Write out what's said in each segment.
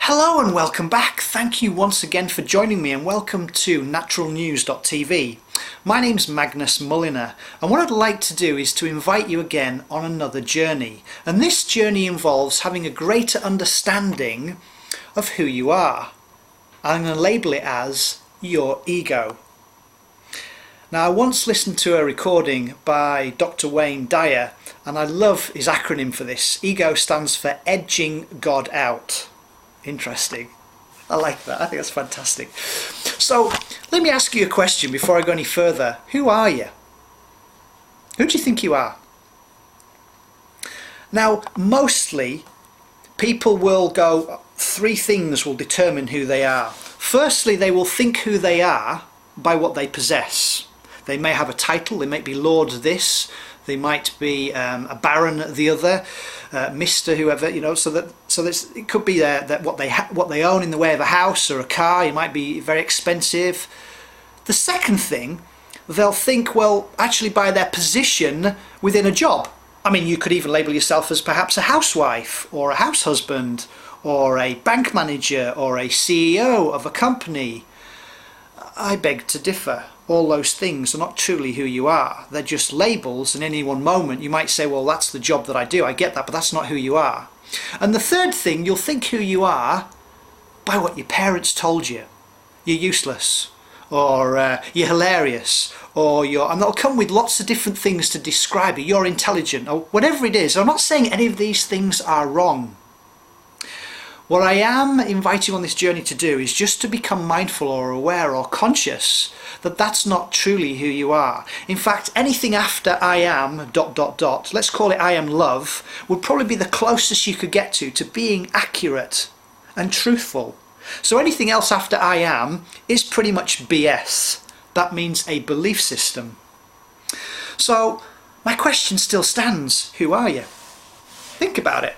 Hello and welcome back. Thank you once again for joining me and welcome to naturalnews.tv. My name's Magnus Mulliner and what I'd like to do is to invite you again on another journey. And this journey involves having a greater understanding of who you are. I'm going to label it as your ego. Now, I once listened to a recording by Dr. Wayne Dyer and I love his acronym for this. Ego stands for edging God out. Interesting. I like that. I think that's fantastic. So let me ask you a question before I go any further. Who are you? Who do you think you are? Now, mostly people will go, three things will determine who they are. Firstly, they will think who they are by what they possess. They may have a title, they might be Lord this, they might be a Baron the other, Mr. whoever, you know, so it could be that what they own in the way of a house or a car. It might be very expensive. The second thing, they'll think, well, actually by their position within a job. I mean, you could even label yourself as perhaps a housewife or a house husband or a bank manager or a CEO of a company. I beg to differ. All those things are not truly who you are. They're just labels, and in any one moment you might say, well, that's the job that I do. I get that, but that's not who you are. And the third thing, you'll think who you are by what your parents told you. You're useless, or you're hilarious, or and they'll come with lots of different things to describe you. You're intelligent, or whatever it is. I'm not saying any of these things are wrong. What I am inviting you on this journey to do is just to become mindful or aware or conscious that that's not truly who you are. In fact, anything after I am ... let's call it I am love, would probably be the closest you could get to being accurate and truthful. So anything else after I am is pretty much BS. That means a belief system. So my question still stands. Who are you? Think about it.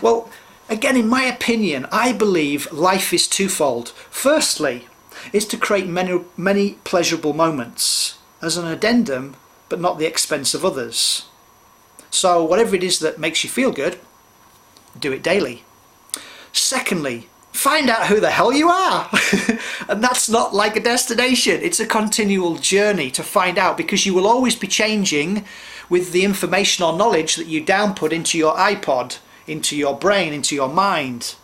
Well, again, in my opinion, I believe life is twofold. Firstly, is to create many pleasurable moments as an addendum, but not the expense of others. So whatever it is that makes you feel good, do it daily. Secondly, find out who the hell you are. And that's not like a destination. It's a continual journey to find out, because you will always be changing with the information or knowledge that you downput into your iPod, into your brain, into your mind.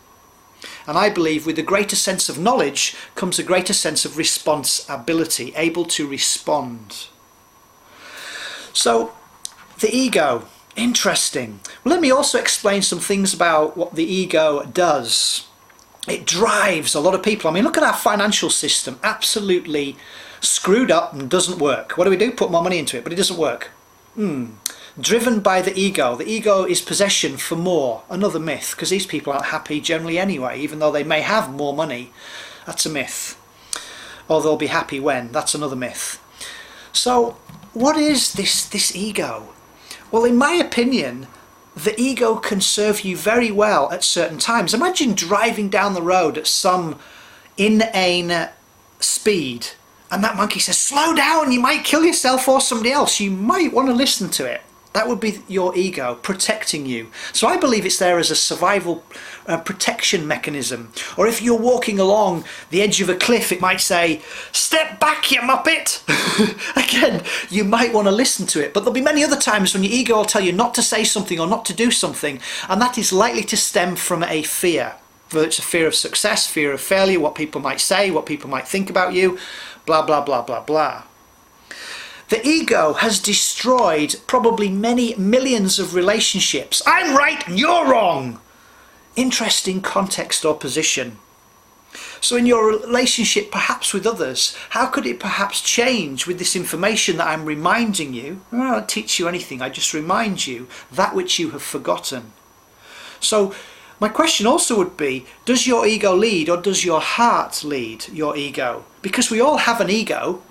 And I believe with a greater sense of knowledge comes a greater sense of responsibility, able to respond. So, the ego, interesting. Well, let me also explain some things about what the ego does. It drives a lot of people. I mean, look at our financial system, absolutely screwed up and doesn't work. What do? Put more money into it, but it doesn't work. Driven by the ego. The ego is possession for more. Another myth, because these people aren't happy generally anyway, even though they may have more money. That's a myth. Or they'll be happy when. That's another myth. So what is this ego? Well, in my opinion, the ego can serve you very well at certain times. Imagine driving down the road at some inane speed and that monkey says, slow down, you might kill yourself or somebody else. You might want to listen to it. That would be your ego protecting you. So I believe it's there as a survival protection mechanism. Or if you're walking along the edge of a cliff, it might say, step back, you muppet. Again, you might want to listen to it. But there'll be many other times when your ego will tell you not to say something or not to do something. And that is likely to stem from a fear. Whether it's a fear of success, fear of failure, what people might say, what people might think about you, blah, blah, blah, blah, blah. The ego has destroyed probably many millions of relationships. I'm right and you're wrong. Interesting context or position. So in your relationship perhaps with others, how could it perhaps change with this information that I'm reminding you? I don't teach you anything, I just remind you that which you have forgotten. So my question also would be, does your ego lead or does your heart lead your ego? Because we all have an ego.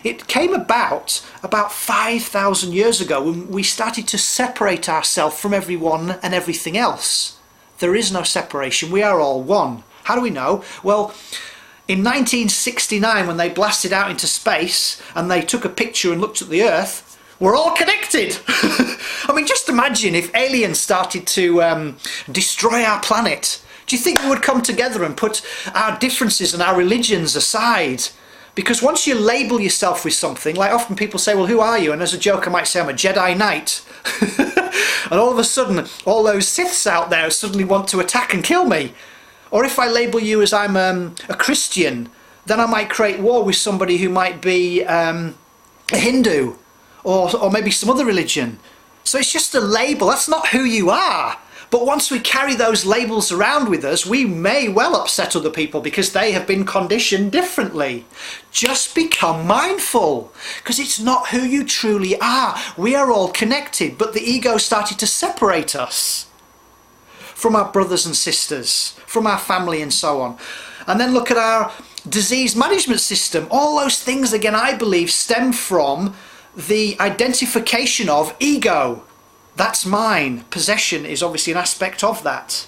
It came about 5,000 years ago when we started to separate ourselves from everyone and everything else. There is no separation, we are all one. How do we know? Well, in 1969 when they blasted out into space and they took a picture and looked at the Earth, we're all connected. I mean, just imagine if aliens started to destroy our planet. Do you think we would come together and put our differences and our religions aside? Because once you label yourself with something, like often people say, well, who are you? And as a joke I might say, I'm a Jedi Knight. And all of a sudden, all those Siths out there suddenly want to attack and kill me. Or if I label you as I'm a Christian, then I might create war with somebody who might be a Hindu, or maybe some other religion. So it's just a label, that's not who you are. But once we carry those labels around with us, we may well upset other people because they have been conditioned differently. Just become mindful, because it's not who you truly are. We are all connected, but the ego started to separate us from our brothers and sisters, from our family and so on. And then look at our disease management system. All those things, again, I believe, stem from the identification of ego. That's mine. Possession is obviously an aspect of that.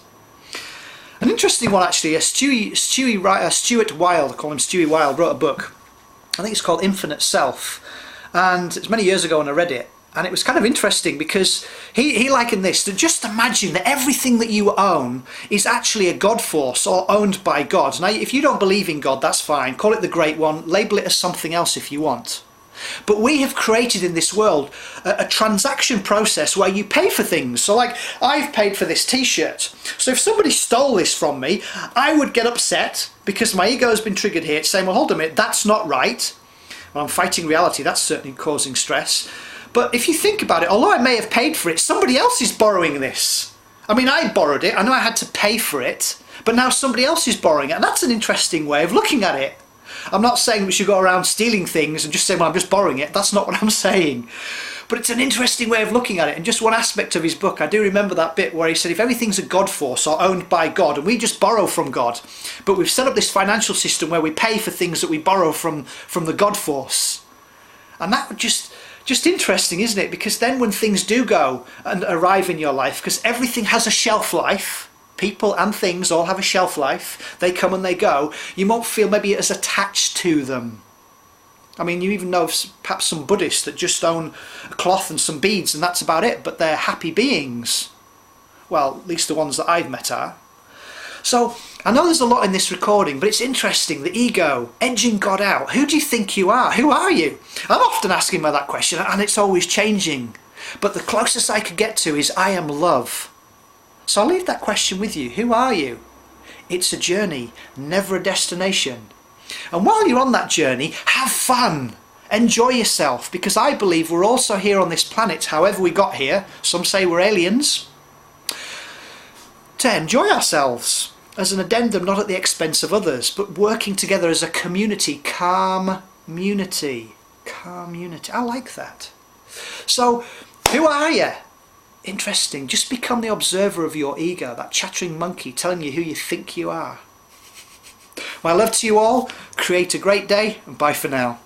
An interesting one actually, Stuart Wilde, I call him Stewie Wilde, wrote a book. I think it's called Infinite Self. And it's many years ago and I read it. And it was kind of interesting because he likened this to just imagine that everything that you own is actually a God force or owned by God. Now, if you don't believe in God, that's fine. Call it the Great One. Label it as something else if you want. But we have created in this world a transaction process where you pay for things. So like, I've paid for this t-shirt. So if somebody stole this from me, I would get upset because my ego has been triggered here, saying, well, hold a minute, that's not right. Well, I'm fighting reality, that's certainly causing stress. But if you think about it, although I may have paid for it, somebody else is borrowing this. I mean, I borrowed it, I know I had to pay for it, but now somebody else is borrowing it. And that's an interesting way of looking at it. I'm not saying we should go around stealing things and just say, well, I'm just borrowing it. That's not what I'm saying. But it's an interesting way of looking at it. And just one aspect of his book, I do remember that bit where he said, if everything's a God force or owned by God, and we just borrow from God, but we've set up this financial system where we pay for things that we borrow from the God force. And that just interesting, isn't it? Because then when things do go and arrive in your life, because everything has a shelf life, people and things all have a shelf life, they come and they go, you won't feel maybe as attached to them. I mean, you even know perhaps some Buddhists that just own a cloth and some beads and that's about it, but they're happy beings. Well, at least the ones that I've met are. So, I know there's a lot in this recording, but it's interesting, the ego, edging God out. Who do you think you are? Who are you? I'm often asking myself that question and it's always changing. But the closest I could get to is I am love. So I'll leave that question with you. Who are you? It's a journey, never a destination. And while you're on that journey, have fun. Enjoy yourself, because I believe we're also here on this planet, however we got here. Some say we're aliens. To enjoy ourselves as an addendum, not at the expense of others, but working together as a community, calm unity. Calm unity. I like that. So, who are you? Interesting. Just become the observer of your ego, that chattering monkey telling you who you think you are. My love to you all. Create a great day, and bye for now.